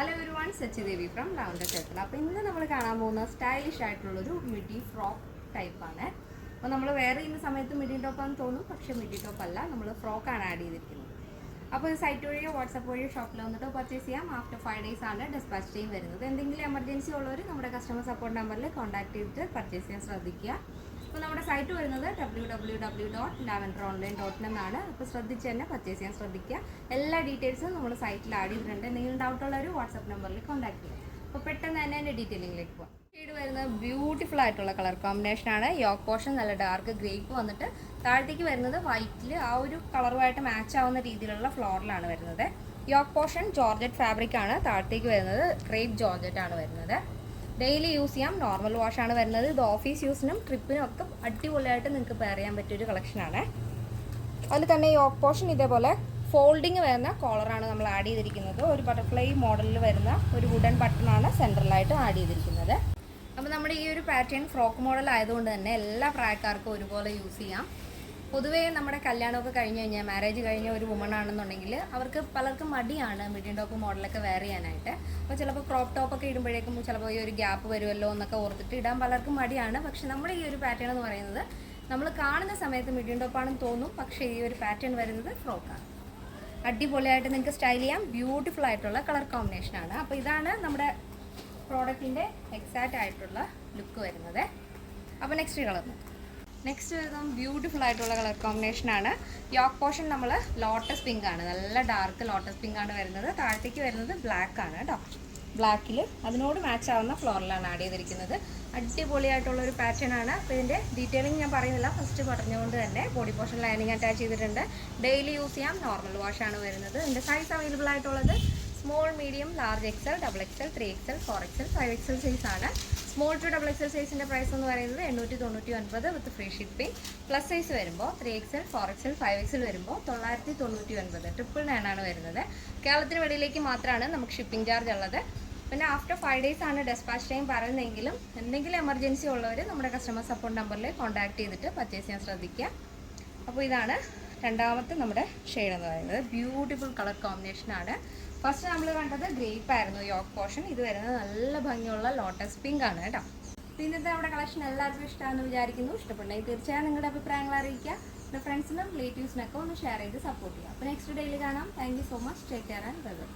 Hello everyone, Sachidevi from lavender Cherthala. അപ്പോൾ ഇന്ന് നമ്മൾ കാണാൻ പോകുന്ന സ്റ്റൈലിഷ് ആയിട്ടുള്ളൊരു മിഡി ഫ്രോക്ക് ടൈപ്പാണ്. അപ്പോൾ നമ്മൾ വേറെ ഇന്ന സമയത്ത് മിഡി ടോപ്പാന്ന് തോന്നും, പക്ഷേ മിഡി ടോപ്പ് അല്ല, നമ്മൾ ഫ്രോക്കാണ് ആഡ് ചെയ്തിരിക്കുന്നത്. അപ്പോൾ ഇത് സൈറ്റ് വഴിയോ വാട്സപ്പ് വഴിയോ ഷോപ്പിൽ വന്നിട്ട് പർച്ചേസ് ചെയ്യാം. ആഫ്റ്റർ 5 days ആണ് ഡിസ്പാച്ച് ടൈം വരുന്നത്. എന്തെങ്കിലും എമർജൻസി ഉള്ളവർ നമ്മുടെ കസ്റ്റമർ സപ്പോർട്ട് നമ്പറിൽ കോൺടാക്ട് ചെയ്തിട്ട് പർച്ചേസ് ചെയ്യാൻ ശ്രദ്ധിക്കുക. അപ്പോൾ നമ്മുടെ സൈറ്റ് വരുന്നത് www.lavenderonline.in ആണ്. അപ്പോൾ ശ്രദ്ധിച്ച് തന്നെ പർച്ചേസ് ചെയ്യാൻ ശ്രദ്ധിക്കുക. എല്ലാ ഡീറ്റെയിൽസും നമ്മുടെ സൈറ്റിൽ ആഡ് ചെയ്തിട്ടുണ്ട്. എന്തെങ്കിലും ഡൗട്ടുള്ളവർ വാട്സപ്പ് നമ്പറിൽ കോൺടാക്ട് ചെയ്യുക. അപ്പോൾ പെട്ടെന്ന് തന്നെ എൻ്റെ ഡീറ്റെയിലിംഗിലേക്ക് പോകാം. ഷെയ്ഡ് വരുന്നത് ബ്യൂട്ടിഫുൾ ആയിട്ടുള്ള കളർ കോമ്പിനേഷനാണ്. യോക്ക് പോർഷൻ നല്ല ഡാർക്ക് ഗ്രേപ്പ് വന്നിട്ട് താഴത്തേക്ക് വരുന്നത് വൈറ്റിൽ ആ ഒരു കളറുമായിട്ട് മാച്ച് ആവുന്ന രീതിയിലുള്ള ഫ്ലോറിലാണ് വരുന്നത്. യോക്ക് പോർഷൻ ജോർജറ്റ് ഫാബ്രിക് ആണ്. താഴത്തേക്ക് വരുന്നത് ക്രേപ്പ് ജോർജറ്റ് ആണ് വരുന്നത്. ഡെയിലി യൂസ് ചെയ്യാം, നോർമൽ വാഷാണ് വരുന്നത്. ഇത് ഓഫീസ് യൂസിനും ട്രിപ്പിനും ഒക്കെ അടിപൊളിയായിട്ട് നിങ്ങൾക്ക് പെയർ ചെയ്യാൻ പറ്റിയൊരു കളക്ഷനാണ്. അതിൽ തന്നെ യോക്ക് പോർഷൻ ഇതേപോലെ ഫോൾഡിങ് വരുന്ന കോളറാണ് നമ്മൾ ആഡ് ചെയ്തിരിക്കുന്നത്. ഒരു ബട്ടർഫ്ലൈ മോഡലിൽ വരുന്ന ഒരു വുഡൻ ബട്ടണാണ് സെൻട്രലായിട്ട് ആഡ് ചെയ്തിരിക്കുന്നത്. അപ്പോൾ നമ്മുടെ ഈ ഒരു പാറ്റേൺ ഫ്രോക്ക് മോഡൽ ആയതുകൊണ്ട് തന്നെ എല്ലാ പ്രായക്കാർക്കും ഒരുപോലെ യൂസ് ചെയ്യാം. പൊതുവേ നമ്മുടെ കല്യാണമൊക്കെ കഴിഞ്ഞ് കഴിഞ്ഞാൽ, മാരേജ് കഴിഞ്ഞ ഒരു വുമൺ ആണെന്നുണ്ടെങ്കിൽ അവർക്ക് പലർക്കും മടിയാണ് മിഡി ടോപ്പ് മോഡലൊക്കെ വെയർ ചെയ്യാനായിട്ട്. അപ്പോൾ ചിലപ്പോൾ ക്രോപ്പ് ടോപ്പൊക്കെ ഇടുമ്പോഴേക്കും ചിലപ്പോൾ ഈ ഒരു ഗ്യാപ്പ് വരുമല്ലോ എന്നൊക്കെ ഓർത്തിട്ട് ഇടാൻ പലർക്കും മടിയാണ്. പക്ഷെ നമ്മുടെ ഈ ഒരു പാറ്റേൺ എന്ന് പറയുന്നത് നമ്മൾ കാണുന്ന സമയത്ത് മിഡി ടോപ്പാണെന്ന് തോന്നും, പക്ഷേ ഈ ഒരു പാറ്റേൺ വരുന്നത് ഫ്രോക്കാണ്. അടിപൊളിയായിട്ട് നിങ്ങൾക്ക് സ്റ്റൈൽ ചെയ്യാം. ബ്യൂട്ടിഫുൾ ആയിട്ടുള്ള കളർ കോമ്പിനേഷനാണ്. അപ്പോൾ ഇതാണ് നമ്മുടെ പ്രോഡക്റ്റിൻ്റെ എക്സാക്റ്റ് ആയിട്ടുള്ള ലുക്ക് വരുന്നത്. അപ്പോൾ നെക്സ്റ്റ് വരുന്നത് ബ്യൂട്ടിഫുൾ ആയിട്ടുള്ള കളർ കോമ്പിനേഷനാണ്. യോക്ക് പോർഷൻ നമ്മൾ ലോട്ടസ് പിങ്ക് ആണ്, നല്ല ഡാർക്ക് ലോട്ടസ് പിങ്ക് ആണ് വരുന്നത്. താഴത്തേക്ക് വരുന്നത് ബ്ലാക്ക് ആണ് കേട്ടോ. ബ്ലാക്കിൽ അതിനോട് മാച്ച് ആവുന്ന ഫ്ലോറിലാണ് ആഡ് ചെയ്തിരിക്കുന്നത്. അടിപൊളിയായിട്ടുള്ളൊരു പാറ്റേൺ ആണ്. അപ്പോൾ ഇതിൻ്റെ ഡീറ്റെയിലിംഗ് ഞാൻ പറയുന്നില്ല, ഫസ്റ്റ് പറഞ്ഞുകൊണ്ട് തന്നെ ബോഡി പോർഷൻ ലൈനിങ് അറ്റാച്ച് ചെയ്തിട്ടുണ്ട്. ഡെയിലി യൂസ് ചെയ്യാം, നോർമൽ വാഷാണ് വരുന്നത്. ഇതിൻ്റെ സൈസ് അവൈലബിൾ ആയിട്ടുള്ളത് small, medium, large XL, XXL, 3XL, 4XL, 5XL സൈസാണ്. സ്മോൾ ടു XXL സൈസിൻ്റെ പ്രൈസ് എന്ന് പറയുന്നത് 899 വിത്ത് ഫ്രീ ഷിപ്പിംഗ്. പ്ലസ് സൈസ് വരുമ്പോൾ 3XL, 4XL, 5XL വരുമ്പോൾ 999, 999 ആണ് വരുന്നത്. കേരളത്തിന് വെളിയിലേക്ക് മാത്രമാണ് നമുക്ക് ഷിപ്പിംഗ് ചാർജ് ഉള്ളത്. പിന്നെ ആഫ്റ്റർ 5 days ആണ് ഡിസ്പാച്ച് ടൈം പറയുന്നതെങ്കിലും എന്തെങ്കിലും എമർജൻസി ഉള്ളവർ നമ്മുടെ കസ്റ്റമർ സപ്പോർട്ട് നമ്പറിൽ കോൺടാക്ട് ചെയ്തിട്ട് പർച്ചേസ് ചെയ്യാൻ ശ്രദ്ധിക്കുക. അപ്പോൾ ഇതാണ് രണ്ടാമത്തെ നമ്മുടെ ഷെയ്ഡ് എന്ന് പറയുന്നത്. ബ്യൂട്ടിഫുൾ കളർ കോമ്പിനേഷനാണ്. ഫസ്റ്റ് നമ്മൾ കണ്ടത് ഗ്രേപ്പ് ആയിരുന്നു യോക്ക് പോർഷൻ. ഇത് വരുന്നത് നല്ല ഭംഗിയുള്ള ലോട്ടസ് പിങ്ക് ആണ് കേട്ടോ. അപ്പോൾ ഇന്നത്തെ നമ്മുടെ കളക്ഷൻ എല്ലാവർക്കും ഇഷ്ടമാണെന്ന് വിചാരിക്കുന്നു. ഇഷ്ടപ്പെട്ടെങ്കിൽ തീർച്ചയായും നിങ്ങളുടെ അഭിപ്രായങ്ങൾ അറിയിക്കുക. നിങ്ങളുടെ ഫ്രണ്ട്സിനും റിലേറ്റീവ്സിനൊക്കെ ഒന്ന് ഷെയർ ചെയ്ത് സപ്പോർട്ട് ചെയ്യുക. അപ്പോൾ നെക്സ്റ്റ് ഡേയിൽ കാണാം. Thank you so much. Take care and bye bye.